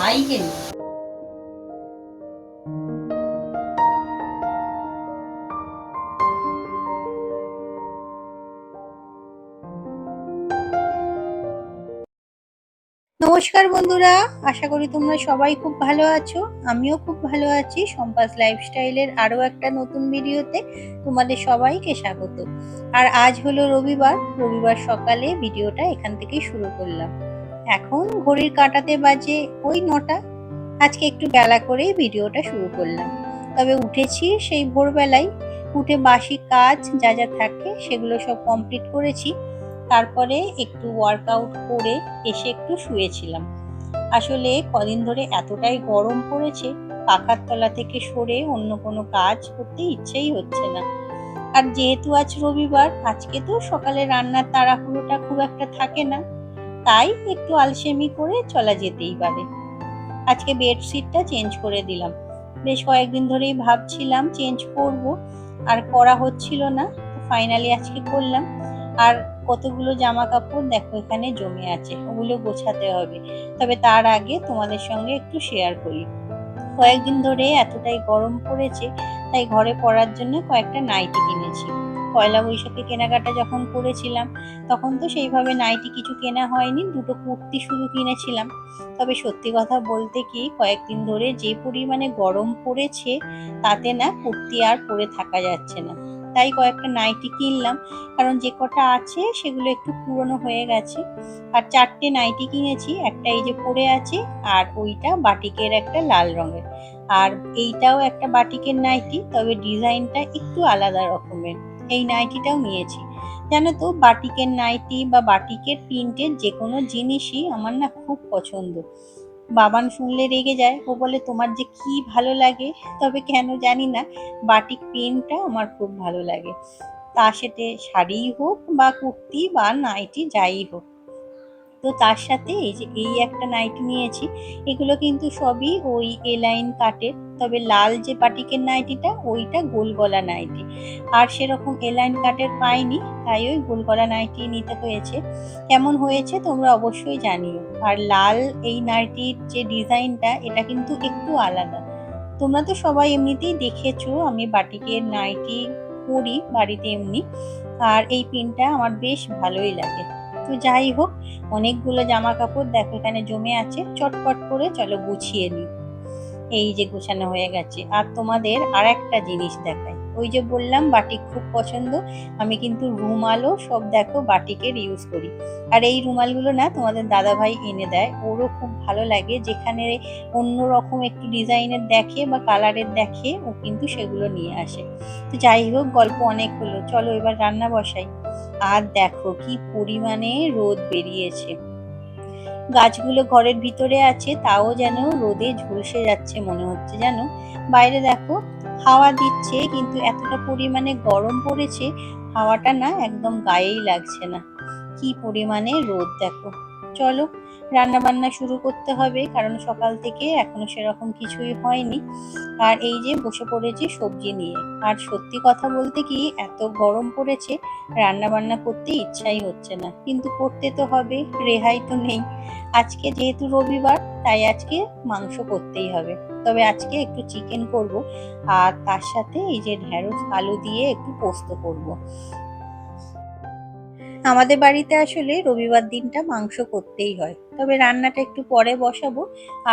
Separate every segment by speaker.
Speaker 1: ভাইকে নিয়ে। নমস্কার বন্ধুরা, আশা করি তোমরা সবাই খুব ভালো আছো। আমিও খুব ভালো আছি। সম্পাস লাইফস্টাইলের আরো একটা নতুন ভিডিওতে তোমাদের সবাইকে স্বাগত। আর আজ হলো রবিবার। রবিবার সকালে ভিডিওটা এখান থেকেই শুরু করলাম। এখন ঘড়ির কাঁটাতে বাজে ওই 9টা। আজকে একটু বেলা করেই ভিডিওটা শুরু করলাম। তবে উঠেছি সেই ভোরবেলায়। উঠে বাসি কাজ যা যা থাকে সেগুলো সব কমপ্লিট করেছি। তারপরে একটু ওয়ার্কআউট করে এসে একটু শুয়েছিলাম। আসলে কদিন ধরে এতটাই গরম পড়েছে, পাখার তলা থেকে সরে অন্য কোনো কাজ করতে ইচ্ছেই হচ্ছে না। আর যেহেতু আজ রবিবার, আজকে তো সকালে রান্নার তাড়াহুড়োটা খুব একটা থাকে না, তাই একটু আলসেমি করে চলা যেতেই পারে। আজকে বেডশিটটা চেঞ্জ করে দিলাম। বেশ কয়েকদিন ধরেই ভাবছিলাম চেঞ্জ করব, আর করা হচ্ছিল না। ফাইনালি আজকে করলাম। আর কতগুলো জামা কাপড় দেখো এখানে জমে আছে, ওগুলো গোছাতে হবে। তবে তার আগে তোমাদের সঙ্গে একটু শেয়ার করি। কয়েকদিন ধরে এতটাই গরম পড়েছে, তাই ঘরে পরার জন্য কয়েকটা নাইটি কিনেছি। পয়লা বৈশাখে কেনাকাটা যখন করেছিলাম, তখন তো সেইভাবে নাইটি কিছু কেনা হয়নি, দুটো কুর্তি শুধু কিনেছিলাম। তবে সত্যি কথা বলতে কি, কয়েকদিন ধরে যে পরিমাণে গরম পড়েছে, তাতে না কুর্তি আর পরে থাকা যাচ্ছে না। তাই কয়েকটা নাইটি কিনলাম, কারণ যে কটা আছে সেগুলো একটু পুরনো হয়ে গেছে। আর 4টে নাইটি কিনেছি, একটা এই যে পরে আছে, আর ওইটা বাটিকের একটা লাল রঙের, আর এইটাও একটা বাটিকের নাইটি, তবে ডিজাইনটা একটু আলাদা রকমের। এই নাইটিটাও নিয়েছি। জানো তো, বাটিকের নাইটি বা বাটিকের প্রিন্টের যে কোনো জিনিসই আমার না খুব পছন্দ। বাবান শুনলে রেগে যায়, ও বলে তোমার যে কি ভালো লাগে। তবে কেন জানি না, বাটিক প্রিন্টটা আমার খুব ভালো লাগে। তা সেটা শাড়িই হোক বা কুর্তি বা নাইটি যাই হোক। তো তার সাথে এই যে এই একটা নাইটি নিয়েছি। এগুলো কিন্তু সবই ওই এ লাইন কাটের, তবে লাল যে বাটিকের নাইটিটা ওইটা গোল গলা নাইটি। আর সেরকম এ লাইন কাটের পাইনি, তাই ওই গোল গলা নাইটি নিতে হয়েছে। কেমন হয়েছে তোমরা অবশ্যই জানিও। আর লাল এই নাইটির যে ডিজাইনটা, এটা কিন্তু একটু আলাদা। তোমরা তো সবাই এমনিতেই দেখেছো আমি বাটিকের নাইটি পরি বাড়িতে এমনি। আর এই পিনটা আমার বেশ ভালোই লাগে। তো যাই হোক, অনেকগুলো জামা কাপড় দেখো এখানে জমে আছে, চটপট করে চলো গুছিয়ে নিই। এই যে গোছানো হয়ে গেছে। আর তোমাদের আর একটা জিনিস দেখাই। ওই যে বললাম বাটিক খুব পছন্দ, আমি কিন্তু রুমালও সব দেখো বাটিকের ইউজ করি। আর এই রুমালগুলো না তোমাদের দাদা ভাই এনে দেয়, ওরও খুব ভালো লাগে। যেখানে অন্যরকম একটু ডিজাইনের দেখে বা কালারের দেখে, ও কিন্তু সেগুলো নিয়ে আসে। তো যাই হোক, গল্প অনেক হলো, চলো এবার রান্না বসাই। আর দেখো কি পরিমাণে রোদ বেরিয়েছে। গাছগুলো ঘরের ভিতরে আছে, তাও যেন রোদে ঝলসে যাচ্ছে মনে হচ্ছে। জানো, বাইরে দেখো হাওয়া দিচ্ছে, কিন্তু এতটা পরিমাণে গরম পড়েছে, হাওয়াটা না একদম গায়েই লাগছে না। কি পরিমাণে রোদ দেখো। চলো রান্না বান্না শুরু করতে হবে, কারণ সকাল থেকে এখনো সেরকম কিছুই হয়নি। আর এই যে বসে পড়েছি সবজি নিয়ে। আর সত্যি কথা বলতে কি, এত গরম পড়েছে, রান্না বান্না করতে ইচ্ছাই হচ্ছে না, কিন্তু করতে তো হবে, রেহাই তো নেই। আজকে যেহেতু রবিবার, তাই আজকে মাংস করতেই হবে। তবে আজকে একটু চিকেন করব, আর তার সাথে এই যে ঢেঁড়স আলু দিয়ে একটু পোস্ত করব। আমাদের বাড়িতে আসলে রবিবার দিনটা মাংস করতেই হয়। তবে রান্নাটা একটু পরে বসাবো।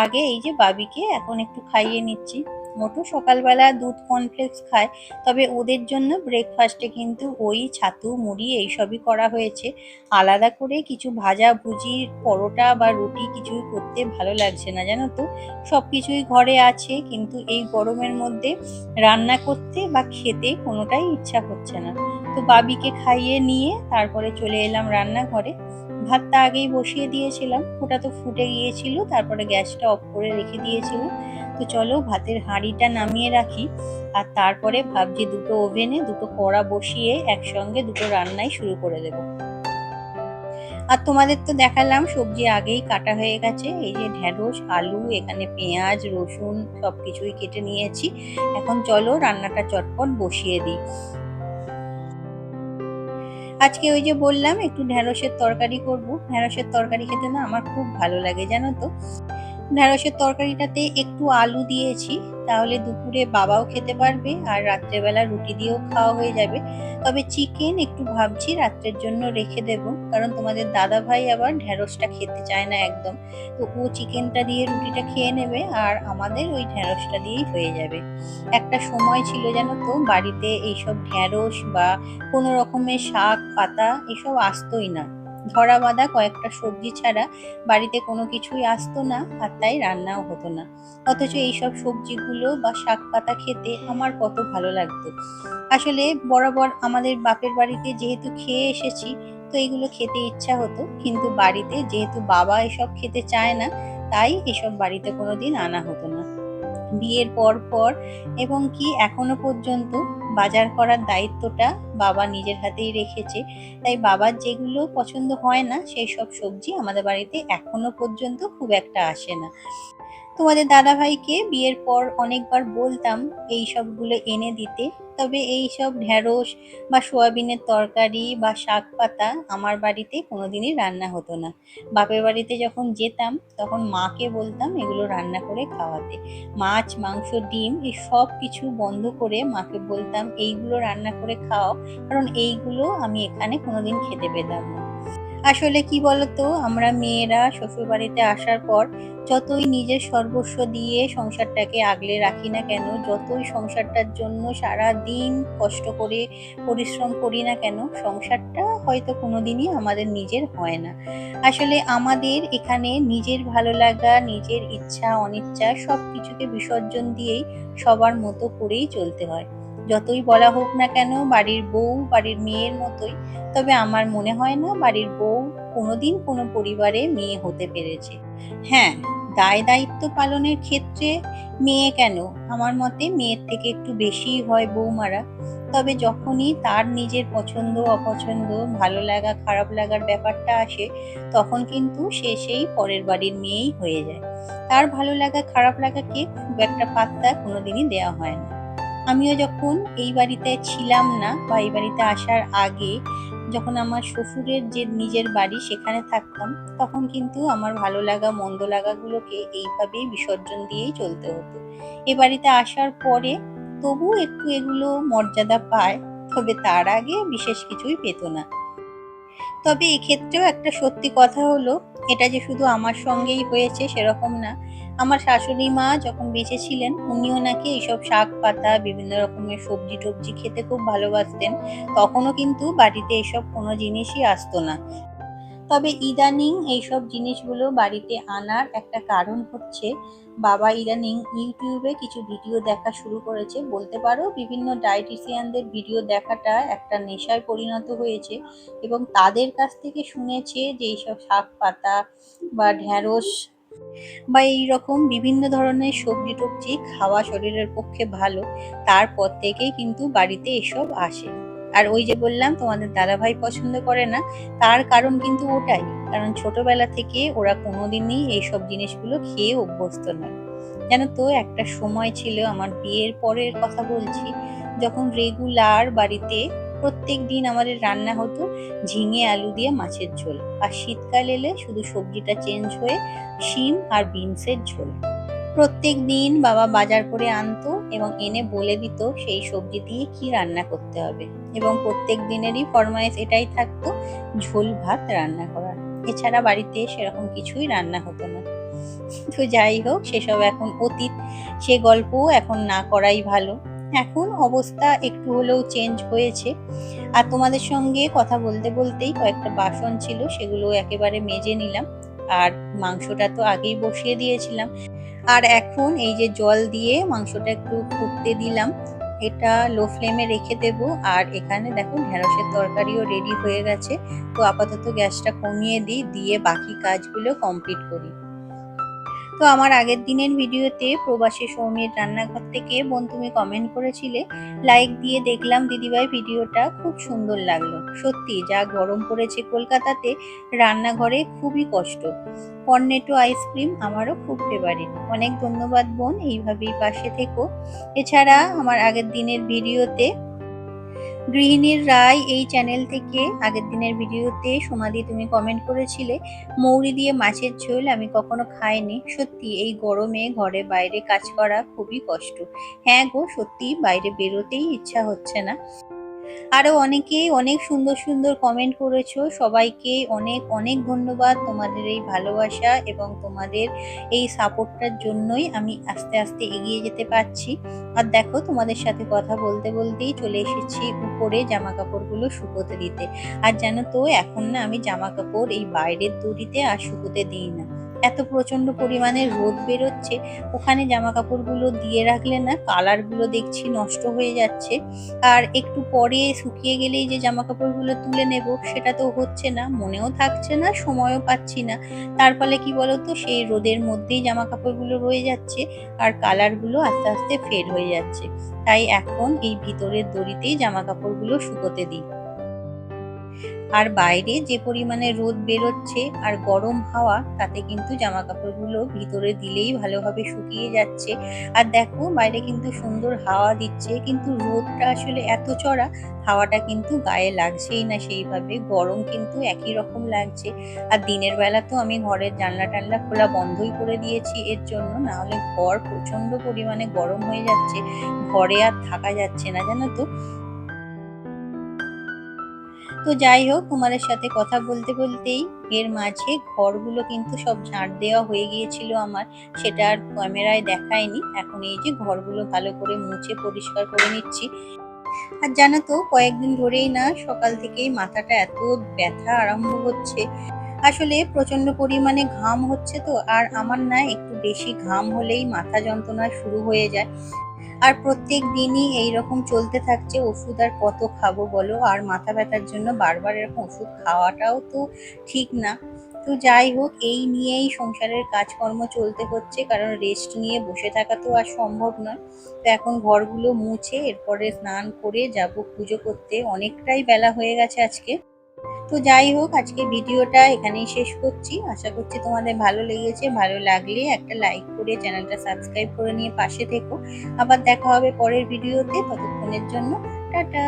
Speaker 1: আগে এই যে বাবিকে এখন একটু খাইয়ে নিচ্ছি। মোটু সকালবেলা দুধ কর্নফ্লেক্স খায়, তবে ওদের জন্য ব্রেকফাস্টে কিন্তু ওই ছাতু মুড়ি এইসবই করা হয়েছে। আলাদা করে কিছু ভাজা ভুজি পরোটা বা রুটি কিছুই করতে ভালো লাগছে না, জানো তো। সব কিছুই ঘরে আছে, কিন্তু এই গরমের মধ্যে রান্না করতে বা খেতে কোনোটাই ইচ্ছা হচ্ছে না। তো বাবিকে খাইয়ে নিয়ে তারপরে চলে এলাম রান্নাঘরে। ভাতটা আগেই বসিয়ে দিয়েছিলাম, ওটা তো ফুটে গিয়েছিল, তারপরে গ্যাসটা অফ করে রেখে দিয়েছিলাম। তো চলো ভাতের হাঁড়িটা নামিয়ে রাখি। আর তারপরে ভাবছি দুটো ওভেনে দুটো কড়া বসিয়ে একসঙ্গে দুটো রান্নাই শুরু করে দেবো। আর তোমাদের তো দেখালাম সবজি আগেই কাটা হয়ে গেছে। এই যে ঢেঁড়স আলু, এখানে পেঁয়াজ রসুন সবকিছুই কেটে নিয়েছি। এখন চলো রান্নাটা চটপট বসিয়ে দিই। আজকে ওই যে বললাম একটু ঢেঁড়সের তরকারি করব। ঢেঁড়সের তরকারি খেতে না আমার খুব ভালো লাগে, জানো তো। ঢ্যাঁড়সের তরকারিটাতে একটু আলু দিয়েছি, তাহলে দুপুরে বাবাও খেতে পারবে আর রাত্রেবেলা রুটি দিয়েও খাওয়া হয়ে যাবে। তবে চিকেন একটু ভাবছি রাত্রের জন্য রেখে দেব, কারণ তোমাদের দাদা ভাই আবার ঢ্যাঁড়সটা খেতে চায় না একদম। তো ও চিকেনটা দিয়ে রুটিটা খেয়ে নেবে আর আমাদের ওই ঢ্যাঁড়সটা দিয়েই হয়ে যাবে। একটা সময় ছিল জানো তো, বাড়িতে এইসব ঢ্যাঁড়স বা কোনো রকমের শাক পাতা এসব আসতোই না। ধরা বাঁধা কয়েকটা সবজি ছাড়া বাড়িতে কোনো কিছুই আসতো না, আর তাই রান্নাও হতো না। অথচ এইসব সবজিগুলো বা শাক পাতা খেতে আমার কত ভালো লাগতো। আসলে বরাবর আমাদের বাপের বাড়িতে যেহেতু খেয়ে এসেছি, তো এগুলো খেতে ইচ্ছা হতো, কিন্তু বাড়িতে যেহেতু বাবা এসব খেতে চায় না, তাই এসব বাড়িতে কোনোদিন আনা হতো না। বিয়ের পর পর এবং কি এখনো পর্যন্ত বাজার করার দায়িত্বটা বাবা নিজের হাতেই রেখেছে। তাই বাবার যেগুলো পছন্দ হয় না সেই সব সবজি আমাদের বাড়িতে এখনো পর্যন্ত খুব একটা আসে না। তোমাদের দাদাভাইকে বিয়ের পর অনেকবার বলতাম এই সবগুলো এনে দিতে, তবে এই সব ঢ্যাঁড়স বা সোয়াবিনের তরকারি বা শাক পাতা আমার বাড়িতে কোনোদিনই রান্না হতো না। বাপের বাড়িতে যখন যেতাম তখন মাকে বলতাম এগুলো রান্না করে খাওয়াতে। মাছ মাংস ডিম এই সব কিছু বন্ধ করে মাকে বলতাম এইগুলো রান্না করে খাও, কারণ এইগুলো আমি এখানে কোনোদিন খেতে পেতাম না। আসলে কি বলতো, আমরা মেয়েরা শ্বশুর বাড়িতে আসার পর যতই নিজের সর্বস্ব দিয়ে সংসারটাকে আগলে রাখি না কেন, যতই সংসারটার জন্য সারা দিন কষ্ট করে পরিশ্রম করি না কেন, সংসারটা হয়তো কোনোদিনই আমাদের নিজের হয় না। আসলে আমাদের এখানে নিজের ভালো লাগা, নিজের ইচ্ছা অনিচ্ছা সব কিছুকে বিসর্জন দিয়েই সবার মতো করেই চলতে হয়। যতই বলা হোক না কেন বাড়ির বউ বাড়ির মেয়ের মতোই, তবে আমার মনে হয় না বাড়ির বউ কোনোদিন কোনো পরিবারে মেয়ে হতে পেরেছে। হ্যাঁ, দায় দায়িত্ব পালনের ক্ষেত্রে মেয়ে কেন, আমার মতে মেয়ের থেকে একটু বেশিই হয় বৌমারা। তবে যখনই তার নিজের পছন্দ অপছন্দ ভালো লাগা খারাপ লাগার ব্যাপারটা আসে, তখন কিন্তু সে সেই পরের বাড়ির মেয়েই হয়ে যায়। তার ভালো লাগা খারাপ লাগাকে খুব একটা পাত্তা কোনোদিনই দেওয়া হয় না। আমিও যখন এই বাড়িতে ছিলাম না বা এই বাড়িতে আসার আগে, যখন আমার শ্বশুরের যে নিজের বাড়ি সেখানে থাকতাম, তখন কিন্তু আমার ভালো লাগা মন্দ লাগাগুলোকে এইভাবেই বিসর্জন দিয়েই চলতে হতো। এ বাড়িতে আসার পরে তবু একটু এগুলো মর্যাদা পায়, তবে তার আগে বিশেষ কিছুই পেত না। তবে এক্ষেত্রেও একটা সত্যি কথা হলো, এটা যে শুধু আমার সঙ্গেই হয়েছে সেরকম না। আমার শাশুড়ি মা যখন বেঁচে ছিলেন উনিও নাকি এইসব শাক পাতা বিভিন্ন রকমের সবজি টবজি খেতে খুব ভালোবাসতেন। তখনও কিন্তু বাড়িতে এসব কোনো জিনিসই আসতো না। তবে ইদানিং এইসব জিনিসগুলো বাড়িতে আনার একটা কারণ হচ্ছে, বাবা ইদানিং ইউটিউবে কিছু ভিডিও দেখা শুরু করেছে। বলতে পারো বিভিন্ন ডায়েটিশিয়ানদের ভিডিও দেখাটা একটা নেশায় পরিণত হয়েছে, এবং তাদের কাছ থেকে শুনেছে যে এইসব শাক পাতা বা ঢ্যাঁড়স বা এইরকম বিভিন্ন ধরনের সবজি টবজি খাওয়া শরীরের পক্ষে ভালো। তারপর থেকেই কিন্তু বাড়িতে এসব আসে। আর ওই যে বললাম তোমাদের দাদাভাই পছন্দ করে না, তার কারণ কিন্তু ওটাই, কারণ ছোটবেলা থেকে ওরা কোনোদিনই এইসব জিনিসগুলো খেয়ে অভ্যস্ত নয়। জানো তো, একটা সময় ছিল আমার বিয়ের পরের কথা বলছি, যখন রেগুলার বাড়িতে প্রত্যেক দিন আমাদের রান্না হতো ঝিঙে আলু দিয়ে মাছের ঝোল, আর শীতকাল এলে শুধু সবজিটা চেঞ্জ হয়ে শিম আর বিনসের ঝোল। প্রত্যেক দিন বাবা বাজার করে আনতো এবং এনে বলে দিত সেই সবজি দিয়ে কি রান্না করতে হবে, এবং প্রত্যেক দিনেরই ফরমাইশ এটাই থাকতো ঝোল ভাত রান্না করার। এছাড়া বাড়িতে সেরকম কিছুই রান্না হতো না। তো যাই হোক, সেসব এখন অতীত, সে গল্প এখন না করাই ভালো। এখন অবস্থা একটু হলেও চেঞ্জ হয়েছে। আর তোমাদের সঙ্গে কথা বলতে বলতেই কয়েকটা বাসন ছিল সেগুলো একেবারে মেজে নিলাম। আর মাংসটা তো আগেই বসিয়ে দিয়েছিলাম, আর এখন এই যে জল দিয়ে মাংসটা একটু ফুটতে দিলাম, এটা লো ফ্লেমে রেখে দেব। আর এখানে দেখো ঢেঁড়সের তরকারিও রেডি হয়ে গেছে। তো আপাতত গ্যাসটা কমিয়ে দিই, দিয়ে বাকি কাজগুলো কমপ্লিট করি। তো আমার আগের দিনের ভিডিওতে প্রবাসী সৌমির রান্নাঘর থেকে বোন তুমি কমেন্ট করেছিলে, লাইক দিয়ে দেখলাম দিদিভাই ভিডিওটা খুব সুন্দর লাগলো। সত্যি যা গরম পড়েছে কলকাতাতে, রান্নাঘরে খুবই কষ্ট। কর্নেটো আইসক্রিম আমারও খুব ফেভারিট। অনেক ধন্যবাদ বোন, এইভাবেই পাশে থেকো। এছাড়া আমার আগের দিনের ভিডিওতে গৃহিণীর রায় এই চ্যানেল থেকে আগের দিনের ভিডিওতে সোমাদি তুমি কমেন্ট করেছিলে মৌরি দিয়ে মাছের ঝোল আমি কখনো খাইনি। সত্যি এই গরমে ঘরে বাইরে কাজ করা খুবই কষ্ট। হ্যাঁ গো, সত্যি বাইরে বেরোতেই ইচ্ছা হচ্ছে না। আরো অনেকেই অনেক সুন্দর সুন্দর কমেন্ট করেছো, সবাইকে অনেক অনেক ধন্যবাদ। তোমাদের এই ভালোবাসা এবং তোমাদের এই সাপোর্টটার জন্যই আমি আস্তে আস্তে এগিয়ে যেতে পারছি। আর দেখো, তোমাদের সাথে কথা বলতে বলতেই চলে এসেছি উপরে জামা কাপড়গুলো শুকোতে দিতে। আর জানো তো, এখন না আমি জামা কাপড় এই বাইরের দড়িতে আর শুকোতে দিই না। এত প্রচন্ড পরিমাণে রোদ বেরোচ্ছে, ওখানে জামা কাপড়গুলো দিয়ে রাখলে না কালার গুলো দেখছি নষ্ট হয়ে যাচ্ছে। আর একটু পরে শুকিয়ে গেলেই যে জামা কাপড়গুলো তুলে নেব, সেটা তো হচ্ছে না, মনেও থাকছে না, সময়ও পাচ্ছি না। তার ফলে কি বলতো, সেই রোদের মধ্যেই জামা কাপড়গুলো রয়ে যাচ্ছে আর কালারগুলো আস্তে আস্তে ফেড হয়ে যাচ্ছে। তাই এখন এই ভিতরের দড়িতেই জামা কাপড়গুলো শুকোতে দিই। আর বাইরে যে পরিমাণে রোদ বেরোচ্ছে আর গরম হাওয়া, তাতে কিন্তু জামা কাপড়গুলো ভিতরে দিলেই ভালোভাবে শুকিয়ে যাচ্ছে। আর দেখো, বাইরে কিন্তু সুন্দর হাওয়া দিচ্ছে, কিন্তু রোদটা আসলে এত চড়া, হাওয়াটা কিন্তু গায়ে লাগছেই না সেইভাবে, গরম কিন্তু একই রকম লাগছে। আর দিনের বেলা তো আমি ঘরের জানলা টানলা খোলা বন্ধই করে দিয়েছি এর জন্য, না হলে ঘর প্রচন্ড পরিমাণে গরম হয়ে যাচ্ছে, ঘরে আর থাকা যাচ্ছে না জানো তো। তো যাই হোক, তোমাদের সাথে কথা বলতে বলতেই এর মাঝে ঘরগুলো কিন্তু সব ঝাড় দেওয়া হয়ে গিয়েছিল আমার, সেটা আর ক্যামেরায় দেখায়নি। এখন এই যে ঘরগুলো ভালো করে মুছে পরিষ্কার করে নিচ্ছি। আর জানো তো, কয়েকদিন ধরেই না সকাল থেকেই মাথাটা এত ব্যথা আরম্ভ হচ্ছে। আসলে প্রচন্ড পরিমাণে ঘাম হচ্ছে তো, আর আমার না একটু বেশি ঘাম হলেই মাথা যন্ত্রণা শুরু হয়ে যায়। আর প্রত্যেক দিনই এইরকম চলতে থাকছে, ওষুধ আর কত খাবো বলো। আর মাথা ব্যথার জন্য বারবার এরকম ওষুধ খাওয়াটাও তো ঠিক না। তো যাই হোক, এই নিয়েই সংসারের কাজকর্ম চলতে হচ্ছে, কারণ রেস্ট নিয়ে বসে থাকা তো আর সম্ভব নয়। তো এখন ঘরগুলো মুছে এরপরে স্নান করে যাব পুজো করতে, অনেকটাই বেলা হয়ে গেছে আজকে। তো যাই হোক, আজকে ভিডিওটা এখানেই শেষ করছি। আশা করছি তোমাদের ভালো লেগেছে। ভালো লাগলে একটা লাইক করে চ্যানেলটা সাবস্ক্রাইব করে নিয়ে পাশে থেকো। আবার দেখা হবে পরের ভিডিওতে, ততক্ষণের জন্য টাটা।